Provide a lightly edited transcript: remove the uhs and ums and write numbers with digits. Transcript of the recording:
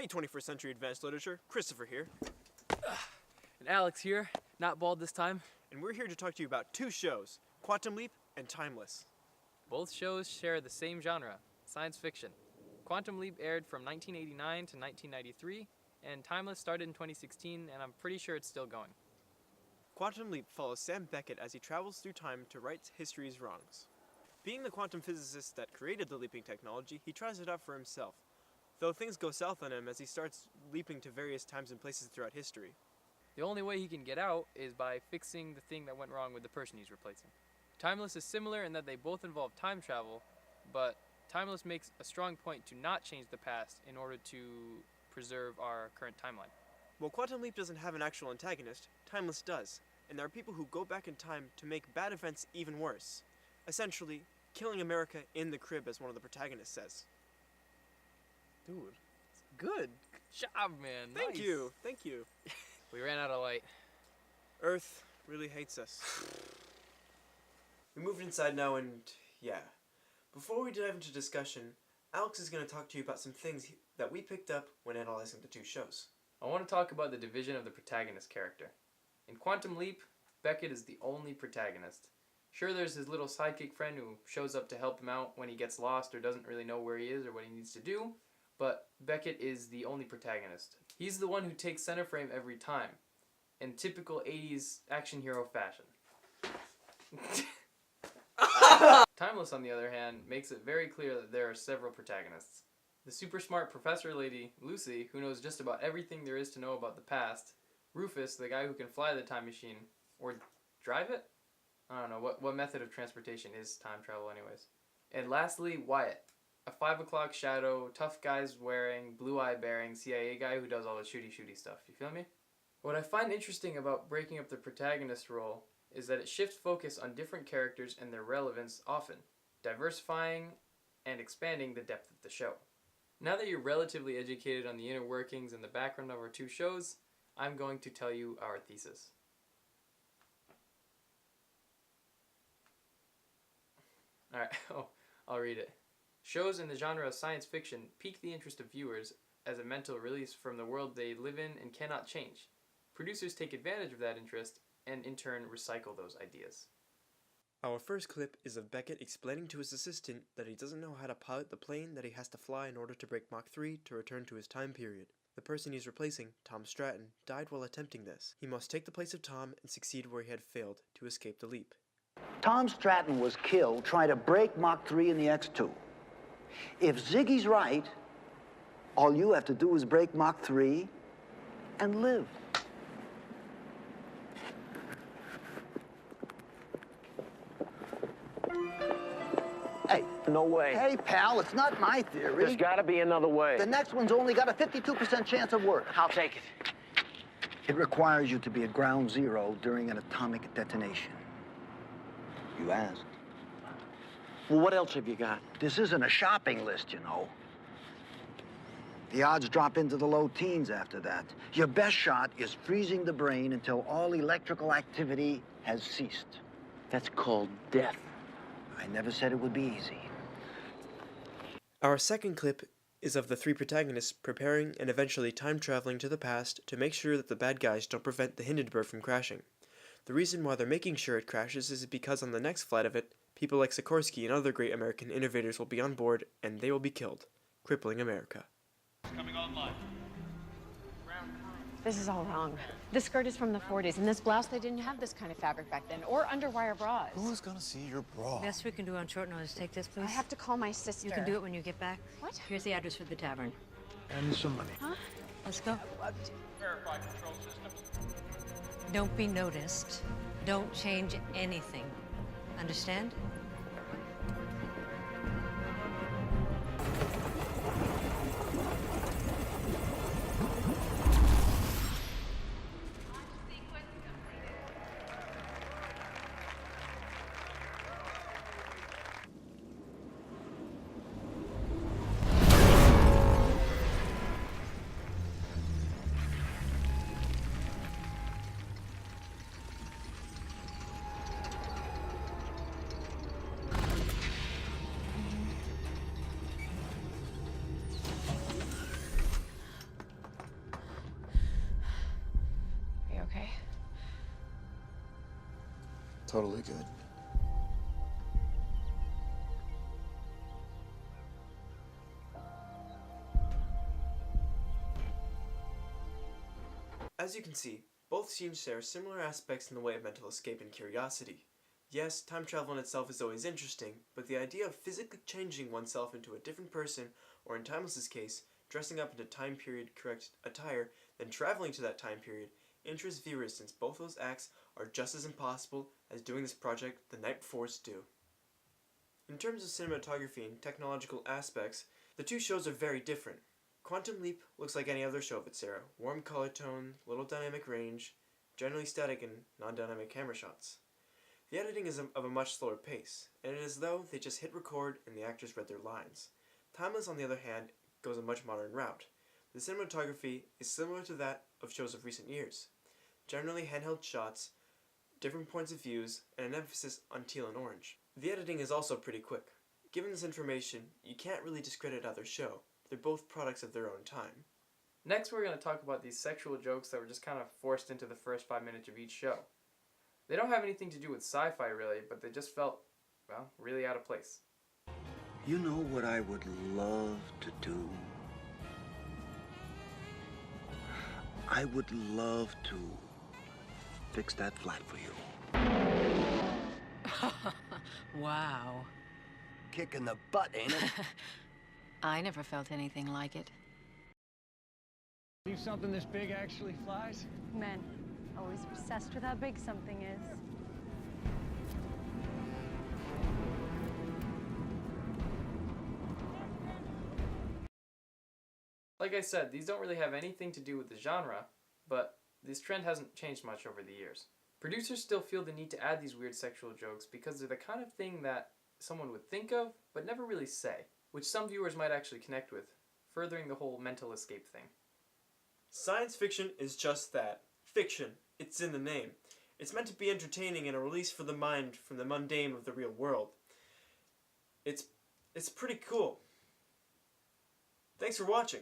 Hey 21st Century Advanced Literature, Christopher here, And Alex here, not bald this time. and we're here to talk to you about two shows, Quantum Leap and Timeless. Both shows share the same genre, science fiction. Quantum Leap aired from 1989 to 1993, and Timeless started in 2016, and I'm pretty sure it's still going. Quantum Leap follows Sam Beckett as he travels through time to right history's wrongs. Being the quantum physicist that created the leaping technology, he tries it out for himself, though things go south on him as he starts leaping to various times and places throughout history. The only way he can get out is by fixing the thing that went wrong with the person he's replacing. Timeless is similar in that they both involve time travel, but Timeless makes a strong point to not change the past in order to preserve our current timeline. While Quantum Leap doesn't have an actual antagonist, Timeless does, and there are people who go back in time to make bad events even worse. Essentially, killing America in the crib, as one of the protagonists says. Dude, it's good. Good job, man. Thank Nice. you. We ran out of light. Earth really hates us. We moved inside now and, yeah. Before we dive into discussion, Alex is going to talk to you about some things that we picked up when analyzing the two shows. I want to talk about the division of the protagonist character. In Quantum Leap, Beckett is the only protagonist. Sure, there's his little sidekick friend who shows up to help him out when he gets lost or doesn't really know where he is or what he needs to do, but Beckett is the only protagonist. He's the one who takes center frame every time, in typical 80s action hero fashion. Timeless, on the other hand, makes it very clear that there are several protagonists. The super smart professor lady, Lucy, who knows just about everything there is to know about the past. Rufus, the guy who can fly the time machine. Or drive it? I don't know, what method of transportation is time travel anyways. And lastly, Wyatt. A 5 o'clock shadow, tough guys wearing, blue-eye bearing CIA guy who does all the shooty stuff. You feel me? What I find interesting about breaking up the protagonist role is that it shifts focus on different characters and their relevance often, diversifying and expanding the depth of the show. Now that you're relatively educated on the inner workings and the background of our two shows, I'm going to tell you our thesis. Alright, I'll read it. Shows in the genre of science fiction pique the interest of viewers as a mental release from the world they live in and cannot change. Producers take advantage of that interest and in turn recycle those ideas. Our first clip is of Beckett explaining to his assistant that he doesn't know how to pilot the plane that he has to fly in order to break Mach 3 to return to his time period. The person he's replacing, Tom Stratton, died while attempting this. He must take the place of Tom and succeed where he had failed to escape the leap. Tom Stratton was killed trying to break Mach 3 in the X2. If Ziggy's right, all you have to do is break Mach 3 and live. Hey. No way. Hey, pal, it's not my theory. There's got to be another way. The next one's only got a 52% chance of work. I'll take it. It requires you to be at ground zero during an atomic detonation. You asked. Well, what else have you got? This isn't a shopping list, you know. The odds drop into the low teens after that. Your best shot is freezing the brain until all electrical activity has ceased. That's called death. I never said it would be easy. Our second clip is of the three protagonists preparing and eventually time traveling to the past to make sure that the bad guys don't prevent the Hindenburg from crashing. The reason why they're making sure it crashes is because on the next flight of it, people like Sikorsky and other great American innovators will be on board and they will be killed, crippling America. Coming online. This is all wrong. This skirt is from the 40s, and this blouse, they didn't have this kind of fabric back then, or underwire bras. Who's gonna see your bra? Best we can do on short notice. Take this, please. I have to call my sister. You can do it when you get back. What? Here's the address for the tavern. And some money. Huh? Let's go. Verify control systems. Don't be noticed. Don't change anything. Understand? Totally good. As you can see, both scenes share similar aspects in the way of mental escape and curiosity. Yes, time travel in itself is always interesting, but the idea of physically changing oneself into a different person, or in Timeless's case, dressing up into time period correct attire, then traveling to that time period, interests viewers since both those acts are just as impossible as doing this project the night before's due. In terms of cinematography and technological aspects, the two shows are very different. Quantum Leap looks like any other show of its era. Warm color tone, little dynamic range, generally static and non-dynamic camera shots. The editing is of a much slower pace, and it is as though they just hit record and the actors read their lines. Timeless, on the other hand, goes a much modern route. The cinematography is similar to that of shows of recent years. Generally handheld shots, different points of views, and an emphasis on teal and orange. The editing is also pretty quick. Given this information, you can't really discredit either show. They're both products of their own time. Next, we're going to talk about these sexual jokes that were just kind of forced into the first 5 minutes of each show. They don't have anything to do with sci-fi really, but they just felt, well, really out of place. You know what I would love to do? I would love to fix that flat for you. Wow. Kick in the butt, ain't it? I never felt anything like it. Believe something this big actually flies? Men, always obsessed with how big something is. Like I said, these don't really have anything to do with the genre, but this trend hasn't changed much over the years. Producers still feel the need to add these weird sexual jokes because they're the kind of thing that someone would think of, but never really say, which some viewers might actually connect with, furthering the whole mental escape thing. Science fiction is just that. Fiction. It's in the name. It's meant to be entertaining and a release for the mind from the mundane of the real world. It's pretty cool. Thanks for watching.